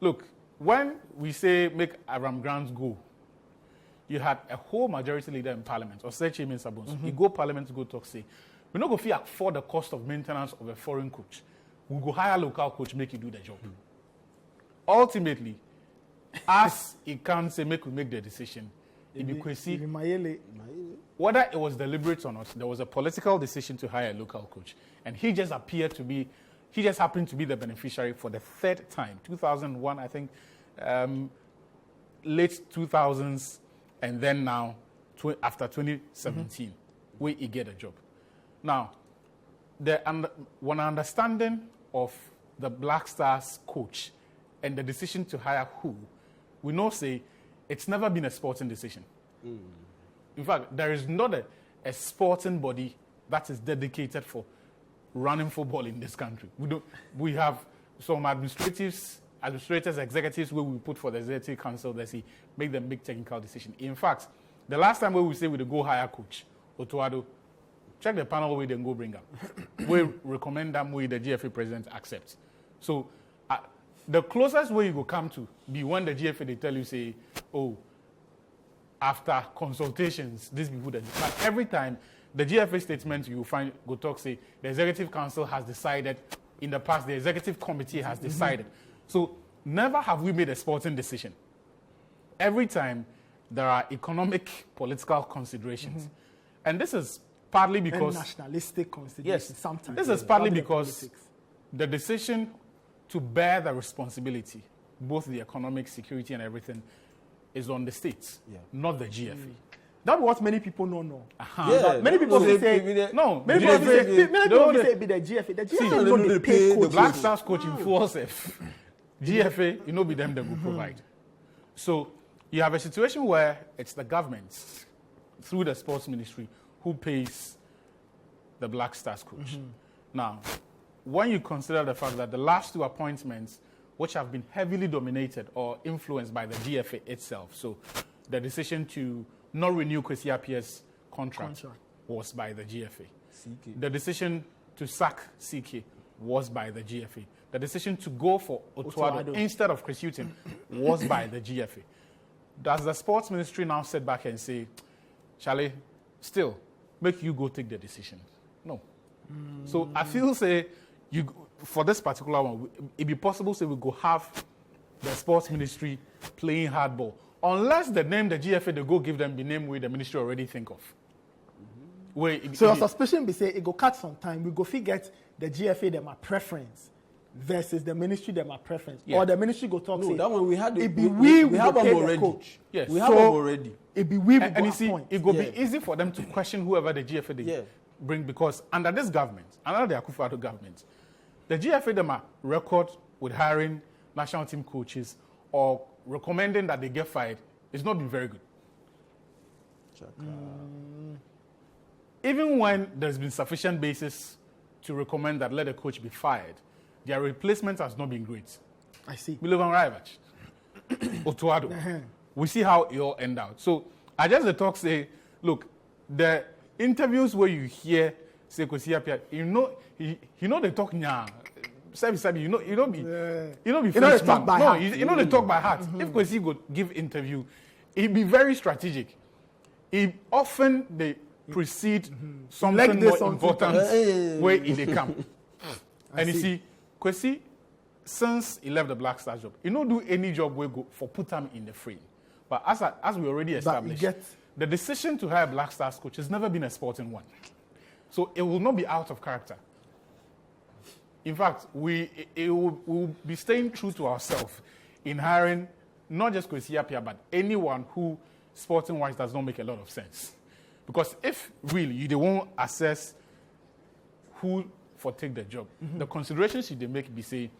Look, when we say make Aram Grant go, you had a whole majority leader in parliament, or say Chairman Sabons. He go parliament to go talk, say, we're not going to afford the cost of maintenance of a foreign coach. We'll go hire a local coach, make you do the job. Ultimately, as he can't say, make the decision, whether it was deliberate or not, there was a political decision to hire a local coach. And he just happened to be the beneficiary for the third time. 2001, I think, late 2000s, and then now, after 2017, where he get a job. Now, one understanding of the Black Stars coach and the decision to hire who, we know say it's never been a sporting decision. In fact, there is not a sporting body that is dedicated for running football in this country. We have some administrators, executives where we put for the executive council that say make them make technical decision. In fact, the last time where we say we go hire coach, Otto Addo, check the panel where they go bring up. We recommend them where the GFA president accepts. So the closest way you will come to be when the GFA they tell you say, oh, after consultations, these people that. But every time the GFA statement you will find go talk say the executive council has decided. In the past, the executive committee has decided. So never have we made a sporting decision. Every time there are economic, political considerations, and this is partly because and nationalistic considerations. Yes, sometimes this is partly because the decision to bear the responsibility, both the economic security and everything, is on the states, not the GFA. That's what many people don't know. Yeah, many people say no. Many people say be the GFA. The GFA don't they pay coaches. The Black Stars coaching force GFA, you know, be them that will provide. So you have a situation where it's the government through the sports ministry who pays the Black Stars coach. Now, when you consider the fact that the last two appointments, which have been heavily dominated or influenced by the GFA itself, so the decision to not renew Kwesi Appiah's contract was by the GFA. CK. The decision to sack CK was by the GFA. The decision to go for Otto Addo instead of Chris Hughton was by the GFA. Does the sports ministry now sit back and say, Charlie, still, make you go take the decision? No. So I feel say, for this particular one, it'd be possible say we go have the sports ministry playing hardball. Unless the name the GFA they go give them the name where the ministry already think of. So your suspicion be say it go cut some time. We go forget the GFA them a preference versus the ministry them a preference. Or the ministry go talk say that one we had it be we have them already. Coach. Yes. We have them already. It be we and you see, it will be easy for them to question whoever the GFA they bring, because under this government, under the Akufo-Addo government, the GFA them are record with hiring national team coaches or recommending that they get fired. It's not been very good. Even when there's been sufficient basis to recommend that let a coach be fired, their replacement has not been great. I see. Milovan Rajevac, Otto Addo. We see how it all end out. So I just the talk say, look, the interviews where you hear say Kwesi Appiah, you know they talk now. You know they talk by heart. If Kwesi go give interview, He'd be very strategic. Often they precede something more important where they come. And you see, Kwesi, since he left the Black Stars job, he don't do any job where go for put him in the frame. But as we already established, the decision to hire a Black Stars coach has never been a sporting one. So it will not be out of character. In fact, we will be staying true to ourselves in hiring not just Kwesi Appiah, but anyone who sporting-wise does not make a lot of sense. Because if really they won't assess who for take the job, the considerations they make be say,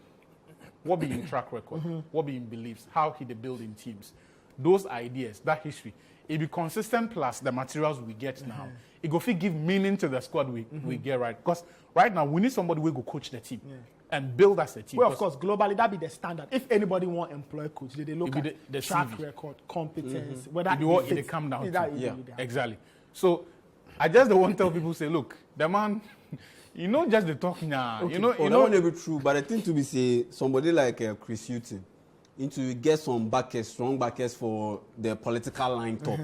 what be in track record, what be in beliefs, how he they build in teams, those ideas, that history, it be consistent plus the materials we get now. It go give meaning to the squad we get right. Because right now we need somebody who go coach the team and build us a team. Well, of course, globally that be the standard. If anybody want employ coach, they look at the track CV. record, competence, whether it come down to. Exactly. So I just don't want to tell people say, look, the man, just the talking now. Okay. That won't be true, but I think to be say somebody like Chris Hughton into get some backers, strong backers for the political line top.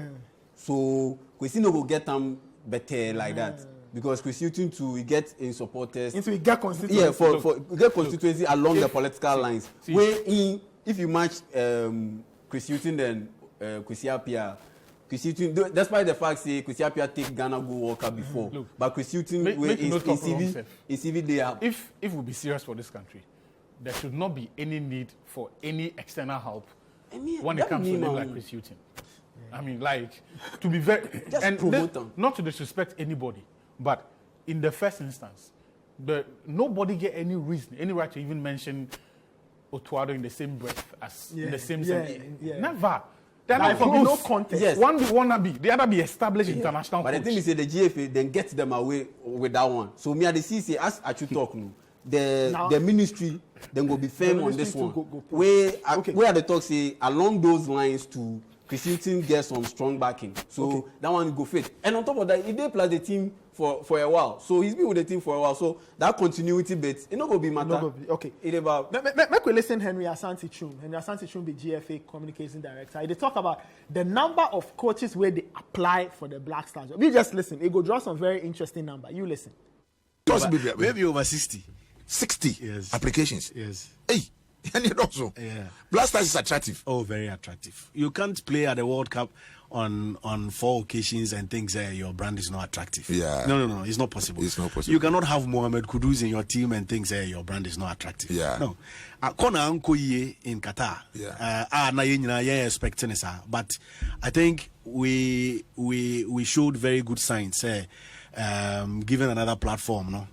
So Kwesi no go get them better like that. Because Chris Hughton too, we get in supporters. Into we get constituency. Yeah, for get constituency along the political lines. Where if you match Chris Hughton then Kwesi Appiah, despite the fact say Kwesi Appiah take Ghana go World Cup before, but Chris Hughton in CV they are. If we be serious for this country, there should not be any need for any external help when it comes to a name like Chris Hughton. I mean, like, to be very... not to disrespect anybody, but in the first instance, nobody get any reason, any right to even mention Otto Addo in the same breath as in the same sentence. Never. They're not close. No contest. Yes. The other be established international But coach. the thing is, the GFA then get them away with that one. So me and the CC, as I should talk now, the ministry then go be firm on this one. Where the talk say along those lines to Chris Hughton get some strong backing. So that one go fit. And on top of that, he did play the team for a while. So he's been with the team for a while. So that continuity bit, it not going to be matter. Okay. It about... Make we listen Henry Asante-Chum. Henry Asante-Chum, the GFA communication director. They talk about the number of coaches where they apply for the Black Stars. You just listen. It go draw some very interesting number. You listen. Maybe over 60. 60 applications. Yes. Hey. And also, Black Stars is attractive. Oh, very attractive. You can't play at the World Cup on 4 occasions and think your brand is not attractive. Yeah. No, it's not possible. It's not possible. You cannot have Mohamed Kudus in your team and think your brand is not attractive. Yeah. No. Kona Ankoye in Qatar. Yeah. Expecting it, but I think we showed very good signs. Given another platform, no.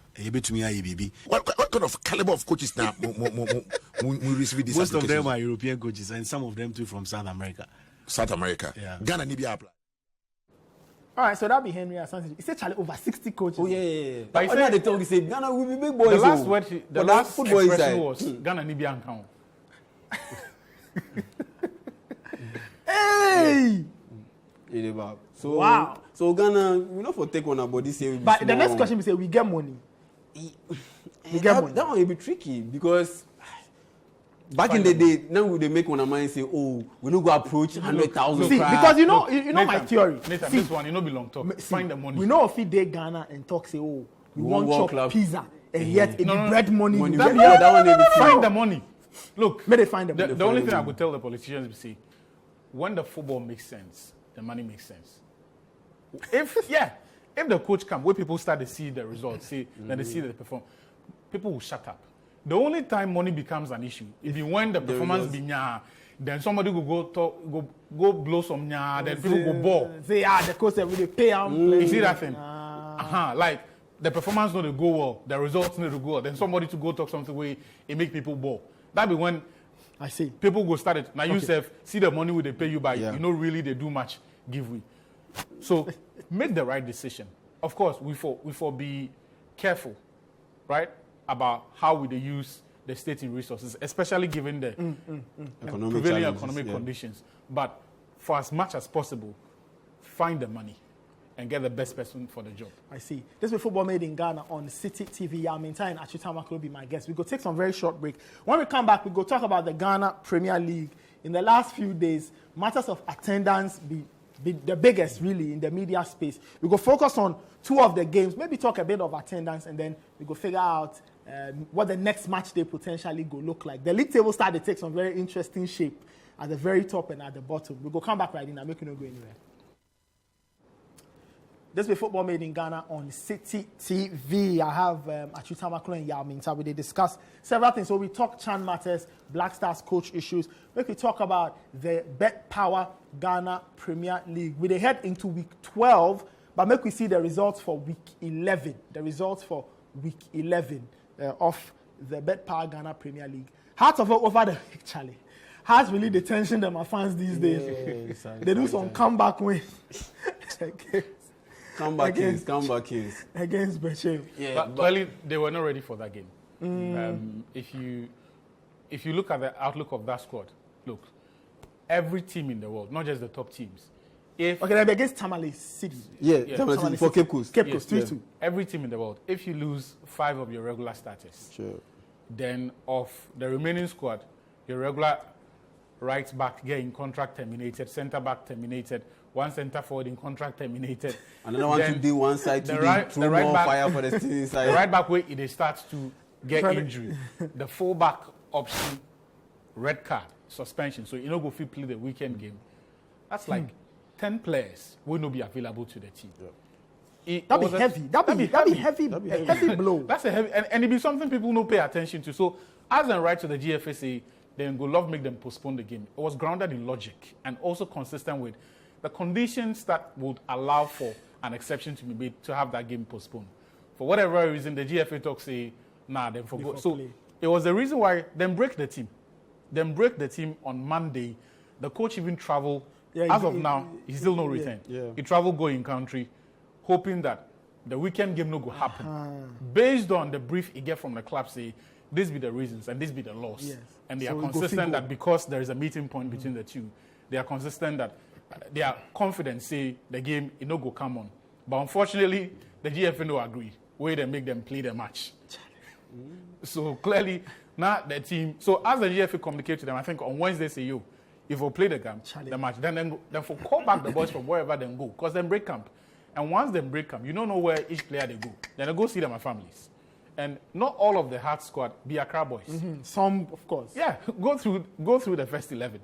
What kind of caliber of coaches now we receive this? Most of them are European coaches, and some of them too from South America. Yeah. Ghana need to apply. All right, so that'll be Henry Asante. He said Charlie over 60 coaches. Oh yeah. But he said they talk. He said Ghana will be big boys. The last football expression was Ghana need to account. Hey. So wow. So Ghana, we not for take on our body say. But the next question we say we get money. That one will be tricky because back in the day, now they make one of mine say, "Oh, we don't go approach 100,000." See, because you know Nathan, my theory. Nathan, this one you know belong talk. Find the money. We know if we day Ghana and talk say, "Oh, we want chop pizza," and yet it bread money. Find the money. Look, may they find the money. The only thing I would tell the politicians is say, when the football makes sense, the money makes sense. If the coach come, where people start to see the results, then they see the performance, people will shut up. The only time money becomes an issue is when the performance be nya, then somebody will go blow some nya, then people go ball. Say the coach will pay out. You see that thing? Like the performance not to go well, the results not to go well. Then somebody to go talk something where it make people ball. That be when I see people go start it. Now you see the money will they pay you by. You know really they do much give we. So make the right decision. Of course, we for be careful, right, about how we use the state in resources, especially given the prevailing economic conditions. But for as much as possible, find the money and get the best person for the job. I see. This is Football Made in Ghana on Citi TV. Yaminta and Achitama will be my guest. We go take some very short break. When we come back, we go talk about the Ghana Premier League in the last few days, matters of attendance be the biggest really in the media space. We go focus on 2 of the games, maybe talk a bit of attendance, and then we go figure out what the next match day potentially go look like. The league table started to take some very interesting shape at the very top and at the bottom. We go come back right in and make you not go anywhere. This be Football Made in Ghana on Citi TV. I have Achuta Maklo and Yao Mingta. We discuss several things. So we talk Chan matters, Black Stars coach issues. We talk about the Bet Power Ghana Premier League. We head into week 12, but make we see the results for week 11. The results for week 11 of the Bet Power Ghana Premier League. Hearts of over the week, Charlie. Hearts really the tension that my fans these days. They do some comeback wins. Comeback kings. Against Bechem. Yeah, but clearly they were not ready for that game. If you look at the outlook of that squad, look, every team in the world, not just the top teams. They're against Tamale City. Tamale City for Cape Coast. Cape Coast, 3-2. Every team in the world. If you lose 5 of your regular starters, then of the remaining squad, your regular right back getting contract terminated, centre back terminated, 1 centre forward in contract terminated. Another one to do one side to the right more back, fire for the team side. The right back way it starts to get injury. The full back option, red card, suspension. So you know go play the weekend game. That's like 10 players will not be available to the team. That'd be heavy. That'd be heavy blow. That's a heavy, and it be something people don't pay attention to. So as and right to the GFSA, then go love make them postpone the game. It was grounded in logic and also consistent with the conditions that would allow for an exception to be made to have that game postponed. For whatever reason, the GFA talk say, nah, then forgo. So it was the reason why then break the team. Then break the team on Monday. The coach even traveled. As of now, he still no return. He traveled go in country, hoping that the weekend game no go happen. Based on the brief he get from the club, say, these be the reasons and this be the laws. And they are consistent that because there is a meeting point between the two, they are consistent that they are confident, say, the game, it no go come on. But unfortunately, the GFA no agree. Where they make them play the match. So clearly, now the team, so as the GFA communicate to them, I think on Wednesday, say, yo, if we play the game, the match, then for call back the boys from wherever they go, because then break camp. And once they break camp, you don't know where each player they go. Then they go see them families. And not all of the Heart squad be Accra boys. Some, of course. Yeah, go through the first 11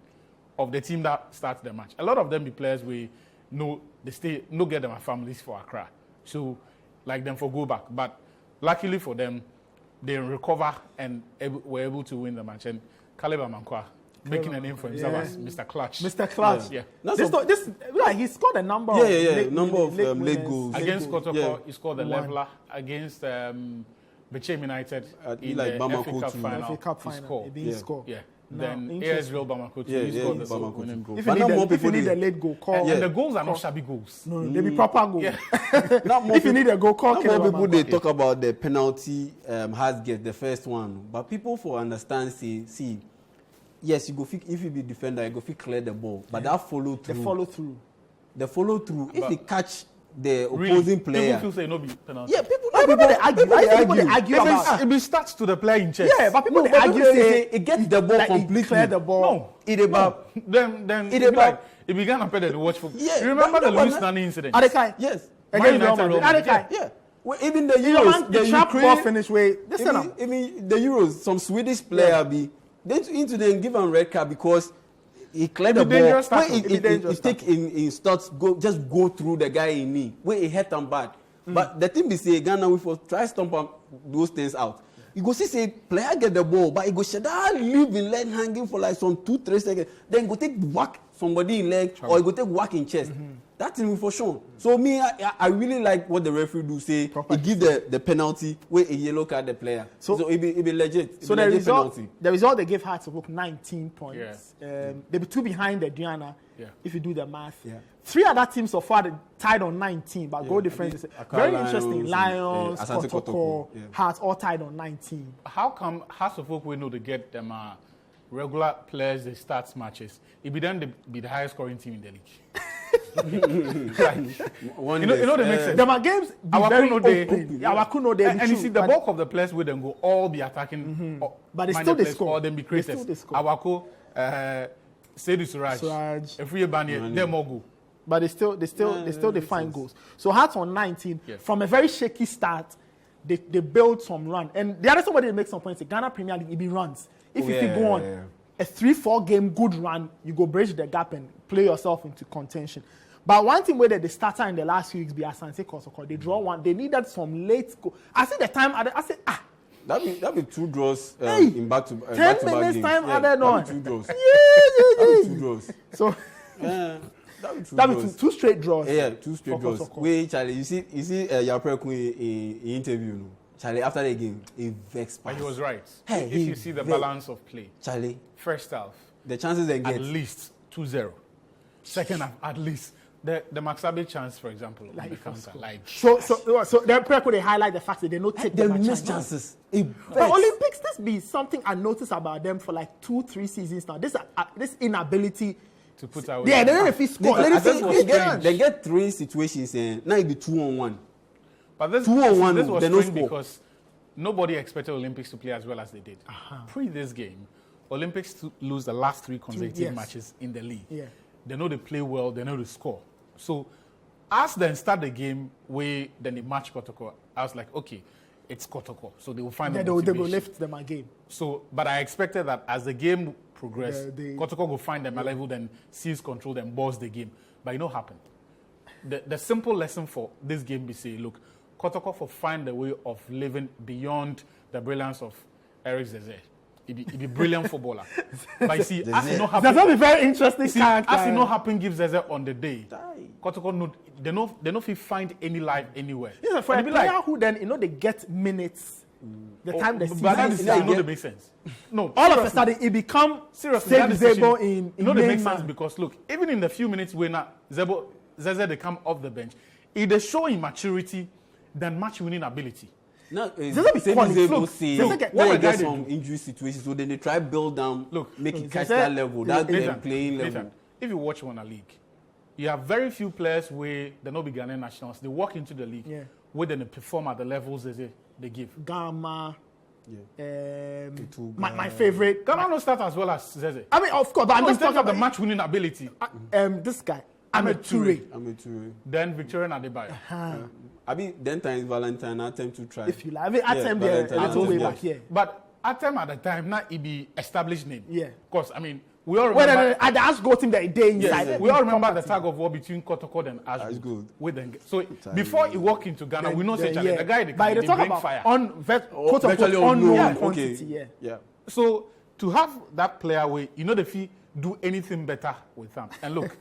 of the team that starts the match. A lot of them be players we know they stay no get them families for Accra. So like them for go back. But luckily for them, they recover and were able to win the match. And Caleb Amankwa making a name for himself as Mr. Clutch. Mr. Clutch. Yeah. He scored a number of late goals. Against Kotoko, he scored the leveler. Against Bechem United in the FA Cup final. He scored. Yeah. Then AS Real Bamako he scored the winning goal. If you need a late goal, call. And the goals are not shabby goals. No, they be proper goals. If you need a goal, call. More people they talk about the penalty has get the first one, but people for understand see. Yes, you go if you be defender, you go clear the ball, but that follow through. The follow through. If you catch the opposing player, people say no be penalty. Yeah, people argue about it. Be starts to the player in chest. Yeah, but people argue say it gets the ball completely. Clear the ball. No, it about then it about it began to watch football. Yeah, you remember the Luis Nani incident? Adekai. Yes. Against Real Madrid. Adekai. Yeah. Well, even the Euros, the trap Ukraine, ball finish way. Even the Euros, some Swedish player be then into them give him red card because he cleared the ball. When he take in starts go through the guy in knee. Where he hit him bad. But the thing be say Ghana we for try stomp those things out. You go see say player get the ball, but he go should leave in leg hanging for like some 2-3 seconds. Then go take whack somebody in leg or he go take whack in chest. That thing for sure. So me, I really like what the referee do say. He give the penalty where a yellow card the player. So it be legit. So the result they gave Hearts of 19 points. Yeah. They be 2 behind the Diana. Yeah. If you do the math. Yeah. 3 other teams so far tied on 19, but goal difference is very interesting. Lions, Kotoko, Hearts all tied on 19. How come Hearts of Oak we know to get them regular players they start matches? It be then be the highest scoring team in the league. You know they make sense. There are games very open. And you see the bulk of the players will then go all be attacking, but they still they score. Or then be creative. Awako, Seydou Suraj. If we ban here, they're more go. But they still find goals. So Hearts on 19 from a very shaky start, they build some run. And the other somebody that makes some points, the Ghana Premier League, it be runs. If you go on a 3-4 game good run, you go bridge the gap and play yourself into contention. But one thing where the starter in the last few weeks be Asante Kotoko, they draw one. They needed some late goal. I see the time. I said That be 2 draws in back to 10 minutes time added on. 2 draws. Yeah. 2 draws. So that be 2 straight draws. Yeah, 2 straight draws. Wait, Charlie, you see Yapreku in interview, no? Charlie, after the game, he vexed. But he was right. Hey, if you see the balance of play, Charlie, first half, the chances they get at least 2-0. Second half, at least. The Maxabe chance, for example, on the counter. So then could they highlight the fact that they don't take they miss chances. But Olympics, this be something I noticed about them for like 2-3 seasons now. This inability to put away. Yeah, they don't know if he score. They get 3 situations and now it be 2-on-1. But this 2-on-1, this was they no strange score. because nobody expected Olympics to play as well as they did. Pre this game, Olympics to lose the last 3 consecutive matches in the league. Yeah. They know they play well, they know they score. So, as then start the game, then they match Kotoko. I was like, okay, it's Kotoko. So they will find the motivation. They will lift them again. So, but I expected that as the game progressed, Kotoko will find them a level, then seize control, then boss the game. But you know what happened? The simple lesson for this game be say, look, Kotoko for find a way of living beyond the brilliance of Eric Zeze. He be brilliant footballer. But you see, as it not happen, that's not be very interesting. As it not happen, give Zeze on the day. Kotoko no, they don't find any life anywhere. Yeah, for a player who then they get minutes. The time they see, but that is not make sense. No, all of a sudden it become seriously Zebo in they make sense because look, even in the few minutes when Zeze they come off the bench, if they show immaturity than match winning ability. No, when they get some injury situations, so then they try build down, make it catch that level, that playing level. If you watch one league, you have very few players where they're not Ghanaian nationals. They walk into the league where they perform at the levels they give. Gamma, my favorite. Gamma no start as well as Zeze. I mean, of course, but I'm just talking about the match winning ability. This guy, Ahmed Toure. Then Victorian Adebayo. I mean, then times Valentine, attempt to try. If you like, I mean, attempt there a little way back here. But attempt at the time, not it be established name. Yeah. Because, I mean, we all remember. At the Ash Gold team that day inside. Yes, we all remember the tag of war between Kotoko and Ash Gold. So, before he walked into Ghana, we know say the guy they bring fire. Virtually unknown quantity. Yeah. So, to have that player where, the fee do anything better with them. And look,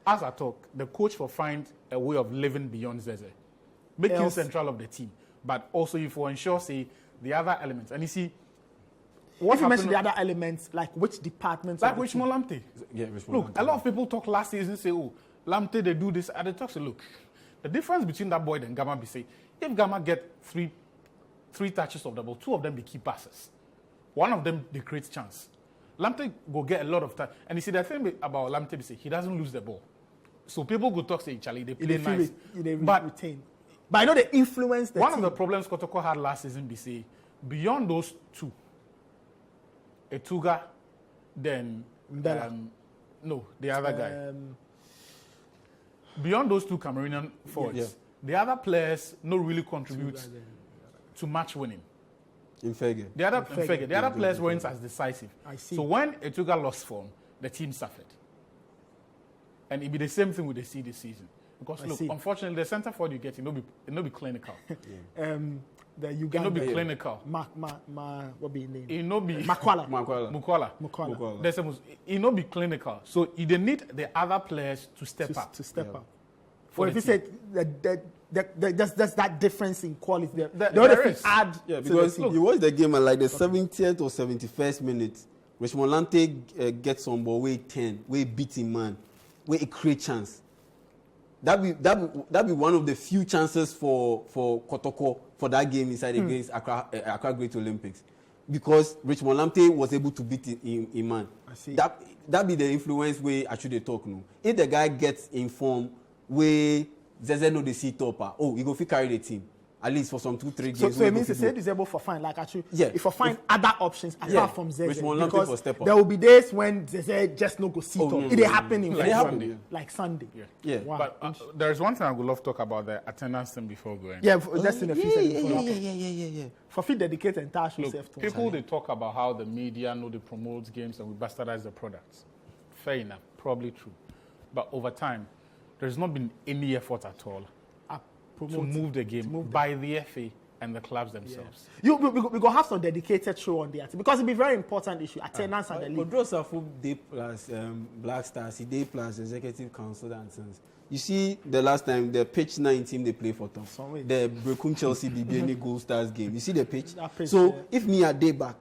as I talk, the coach will find a way of living beyond Zeze. Make him central of the team, but also if we ensure the other elements. And you see, if you mention the other elements, like which departments? Like Richmond Lamptey. Yeah, Richmond. Look, a lot of people talk last season and say, "Oh, Lamptey they do this," and they talk say, "Look, the difference between that boy and Gamma be say, if Gamma get three touches of the ball, 2 of them be key passes, 1 of them they create chance. Lamptey go get a lot of time, and you see the thing about Lamptey be say he doesn't lose the ball, so people go talk say, Charlie, they play nice, but retain." But I know they influence the one team. of the problems Kotoko had last season, BC, beyond those 2, Etuga, then the other guy. Beyond those 2 Cameroonian forwards, the other players no really contribute to match winning. Infege. The other players weren't as decisive. I see. So when Etuga lost form, the team suffered. And it'll be the same thing with the C this season. Because look, unfortunately, the center forward you get, it no be clinical. The Uganda. It no be clinical. What be his name? It no be Mukwala. It no be clinical. So you need the other players to step up. To step up. Well, if you say there's that difference in quality, the other thing add. Yeah, because you watch the game at like the 70th or 71st minute, Richmond Lante gets some ball, way 10, way beating man, way it create chance. That be one of the few chances for Kotoko for that game inside against Accra Great Olympics, because Richmond Lamptey was able to beat him man. I see. That be the influence way I should talk now. If the guy gets informed where Zeze know the see topper, he go fit carry the team. at least for some 2-3 games. So it means it's disabled for fine. Like actually, Yeah. if you find other options apart from Zeze, Richmond Lamptey for step up. there will be days when Zeze just no go sit up. It happen in It happen. Sunday. like Sunday. Yeah. Wow. But there's one thing I would love to talk about the attendance thing before going. Yeah, just in a few seconds. Yeah. For fit dedicate entire show Look, self to people they talk about how the media know they promote games and we bastardize the products. Fair enough, probably true. But over time, there's not been any effort at all to move the game by the FA and the clubs themselves. We go have some dedicated show on there because it'll be very important issue. Attendance at the league. Draws are full day plus Black Stars, day plus Executive Council and sons. You see, the last time the pitch 9 team they play for Tom, the Brecum Chelsea BBN Gold Stars game. You see the pitch. So if me a day back,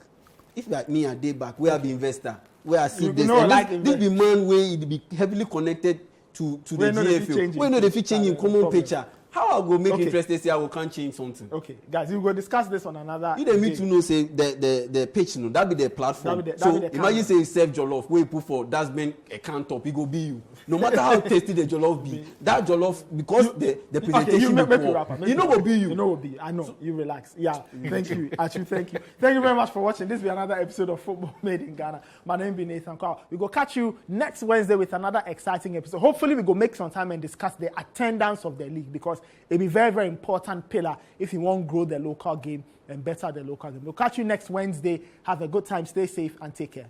we have the investor, we are see this. This be man where it be heavily connected to the GFL. We know the fit change in common picture. How I go make interest say I can't change something? Okay, guys, we will discuss this on another. You don't need to know say the pitch, that be the platform. So imagine say serve jollof, where you put for that's been a can top, it go be you. No matter how tasty the jollof be, that jollof because the presentation you know will be you. You know will be. I know. You relax. Yeah. Thank you. Actually, thank you. Thank you very much for watching. This will be another episode of Football Made in Ghana. My name is Nathan Carl. We go catch you next Wednesday with another exciting episode. Hopefully, we go make some time and discuss the attendance of the league because it'll be very, very important pillar if you want to grow the local game and better the local game. We'll catch you next Wednesday. Have a good time. Stay safe and take care.